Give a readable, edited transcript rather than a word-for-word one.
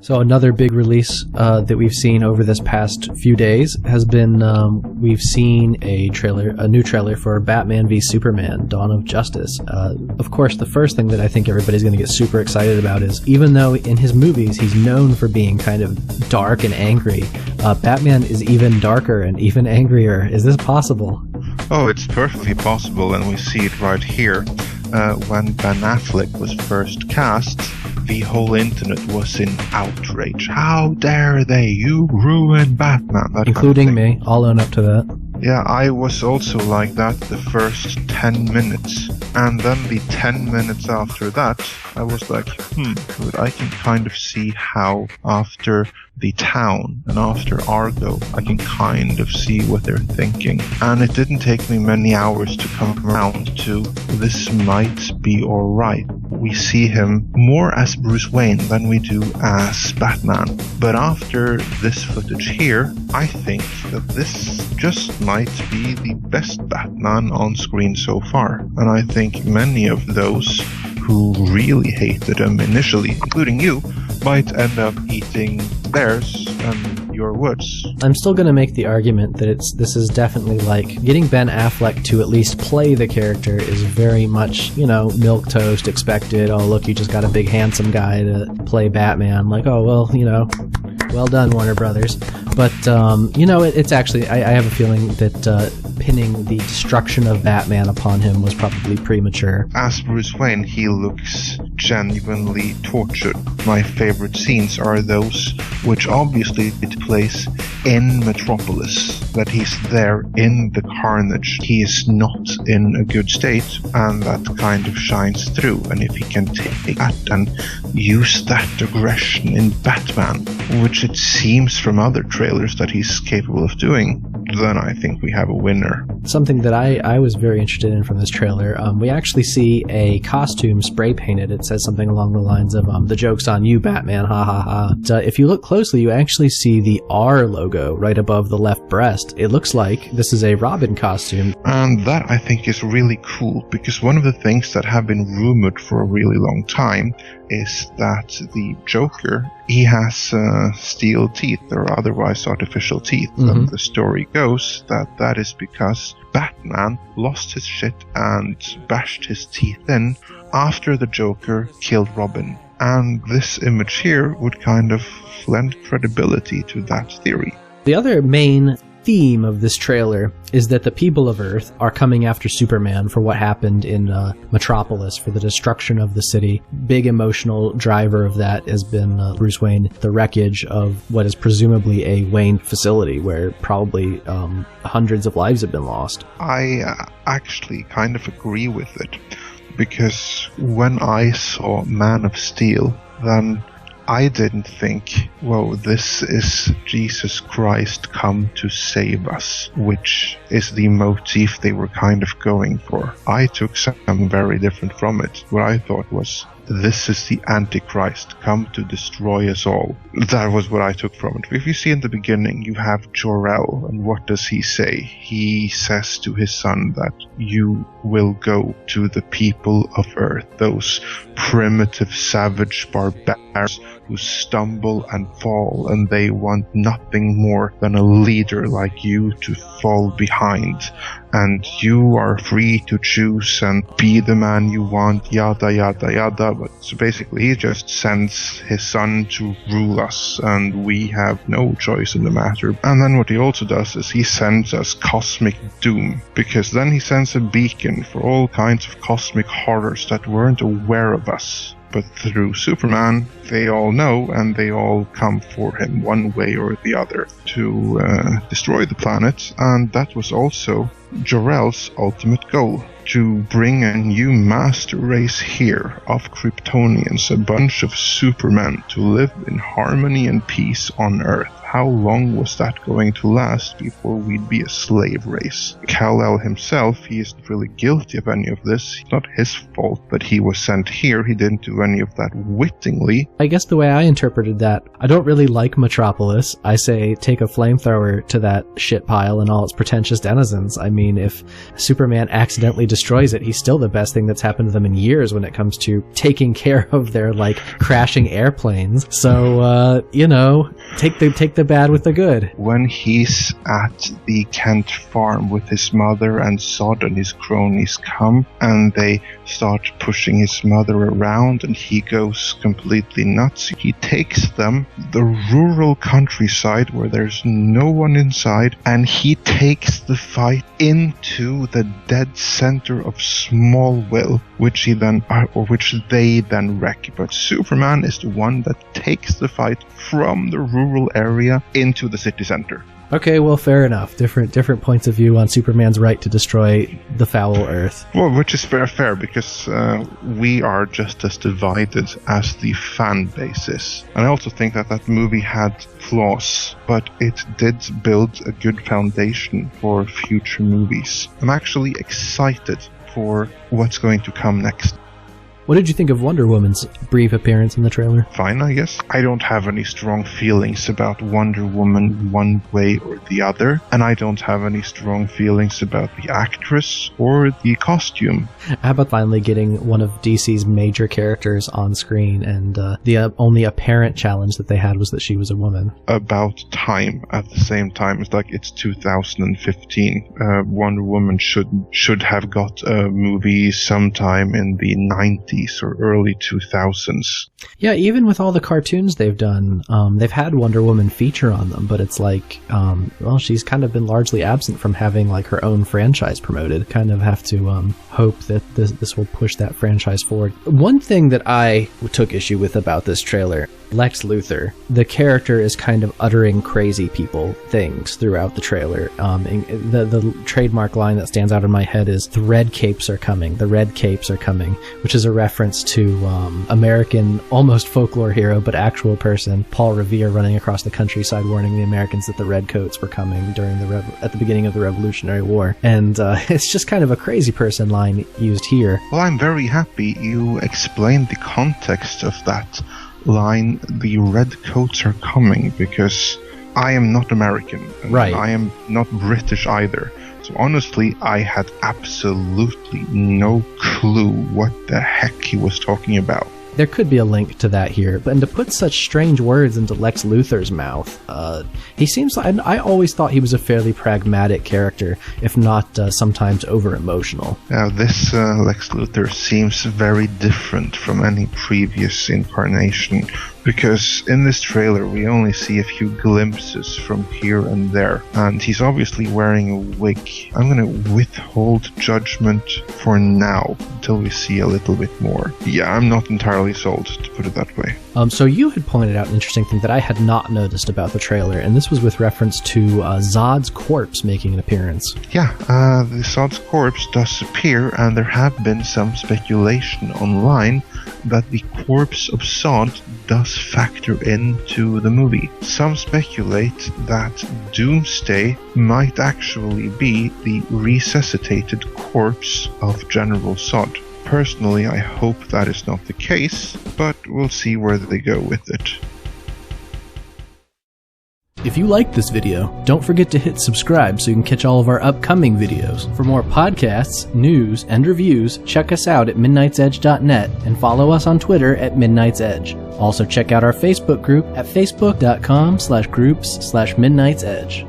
So another big release that we've seen over this past few days has been we've seen a new trailer for Batman v Superman: Dawn of Justice. Of course, the first thing that I think everybody's going to get super excited about is, even though in his movies he's known for being kind of dark and angry, Batman is even darker and even angrier. Is this possible? Oh, it's perfectly possible, and we see it right here. When Ben Affleck was first cast, the whole internet was in outrage. How dare they? You ruined Batman. Including me. I'll own up to that. Yeah, I was also like that the first 10 minutes. And then the 10 minutes after that, I was like, I can kind of see how after The Town and after Argo, I can kind of see what they're thinking. And it didn't take me many hours to come around to this might be alright. We see him more as Bruce Wayne than we do as Batman. But after this footage here, I think that this just might be the best Batman on screen so far. And I think many of those who really hated him initially, including you, might end up eating theirs and your woods. I'm still going to make the argument that this is definitely like getting Ben Affleck to at least play the character is very much, milquetoast expected. Oh, look, you just got a big handsome guy to play Batman. Like, oh, well, well done, Warner Brothers. But, it's actually, I have a feeling that pinning the destruction of Batman upon him was probably premature. As Bruce Wayne, he looks genuinely tortured. My favorite scenes are those which obviously take place in Metropolis, that he's there in the carnage. He is not in a good state, and that kind of shines through. And if he can take that and use that aggression in Batman, which it seems from other trailers that he's capable of doing, then I think we have a winner. Something that I was very interested in from this trailer, we actually see a costume spray painted. It says something along the lines of, the joke's on you, Batman, ha ha ha. But, if you look closely, you actually see the R logo right above the left breast. It looks like this is a Robin costume. And that I think is really cool, because one of the things that have been rumored for a really long time is that the Joker, he has steel teeth or otherwise artificial teeth. Mm-hmm. And the story goes that is because Batman lost his shit and bashed his teeth in after the Joker killed Robin. And this image here would kind of lend credibility to that theory. The other main theme of this trailer is that the people of Earth are coming after Superman for what happened in Metropolis, for the destruction of the city. Big emotional driver of that has been Bruce Wayne, the wreckage of what is presumably a Wayne facility where probably hundreds of lives have been lost. I actually kind of agree with it, because when I saw Man of Steel, then I didn't think, whoa, this is Jesus Christ come to save us, which is the motif they were kind of going for. I took something very different from it. What I thought was, this is the Antichrist come to destroy us all. That was what I took from it. If you see in the beginning, you have Jor-El, and what does he say? He says to his son that you will go to the people of Earth, those primitive, savage barbarians who stumble and fall, and they want nothing more than a leader like you to fall behind. And you are free to choose and be the man you want, yada yada yada. But so basically he just sends his son to rule us, and we have no choice in the matter. And then what he also does is he sends us cosmic doom, because then he sends a beacon for all kinds of cosmic horrors that weren't aware of us. But through Superman, they all know, and they all come for him one way or the other to destroy the planet. And that was also Jor-El's ultimate goal, to bring a new master race here of Kryptonians, a bunch of supermen, to live in harmony and peace on Earth. how long was that going to last before we'd be a slave race? Kal-El himself, he isn't really guilty of any of this. It's not his fault that he was sent here. He didn't do any of that wittingly. I guess the way I interpreted that, I don't really like Metropolis. I say take a flamethrower to that shit pile and all its pretentious denizens. I mean, if Superman accidentally destroys it, he's still the best thing that's happened to them in years when it comes to taking care of their, like, crashing airplanes. So, take the bad with the good. When he's at the Kent farm with his mother and Sod and his cronies come, and they start pushing his mother around, and he goes completely nuts. He takes them the rural countryside where there's no one inside, and he takes the fight into the dead center of Smallville, which they then wreck. But Superman is the one that takes the fight from the rural area into the city center. Okay, well, fair enough. Different points of view on Superman's right to destroy the foul Earth. Well, which is fair, because we are just as divided as the fan base is. And I also think that movie had flaws, but it did build a good foundation for future movies. I'm actually excited for what's going to come next. What did you think of Wonder Woman's brief appearance in the trailer? Fine, I guess. I don't have any strong feelings about Wonder Woman one way or the other, and I don't have any strong feelings about the actress or the costume. How about finally getting one of DC's major characters on screen, and the only apparent challenge that they had was that she was a woman? About time. At the same time, it's 2015. Wonder Woman should have got a movie sometime in the 90s or early 2000s. Yeah, even with all the cartoons they've done, they've had Wonder Woman feature on them, but it's like, she's kind of been largely absent from having like her own franchise promoted. Kind of have to hope that this will push that franchise forward. One thing that I took issue with about this trailer, Lex Luthor, the character is kind of uttering crazy people things throughout the trailer. The trademark line that stands out in my head is, "The red capes are coming, the red capes are coming," which is a reference to American, almost folklore hero, but actual person, Paul Revere, running across the countryside warning the Americans that the redcoats were coming during at the beginning of the Revolutionary War. And it's just kind of a crazy person line used here. Well, I'm very happy you explained the context of that line, "the redcoats are coming," because I am not American. And right. I am not British either. So honestly, I had absolutely no clue what the heck he was talking about. There could be a link to that here, and to put such strange words into Lex Luthor's mouth, he seems like, I always thought he was a fairly pragmatic character, if not sometimes over-emotional. Now this Lex Luthor seems very different from any previous incarnation, because in this trailer we only see a few glimpses from here and there, and he's obviously wearing a wig. I'm gonna withhold judgment for now until we see a little bit more. Yeah, I'm not entirely sold, to put it that way. So you had pointed out an interesting thing that I had not noticed about the trailer, and this was with reference to Zod's corpse making an appearance. Yeah, the Zod's corpse does appear, and there have been some speculation online that the corpse of Zod does factor into the movie. Some speculate that Doomsday might actually be the resuscitated corpse of General Zod. Personally, I hope that is not the case, but we'll see where they go with it. If you liked this video, don't forget to hit subscribe so you can catch all of our upcoming videos. For more podcasts, news, and reviews, check us out at midnightsedge.net and follow us on Twitter at midnightsedge. Also check out our Facebook group at facebook.com/groups/midnightsedge.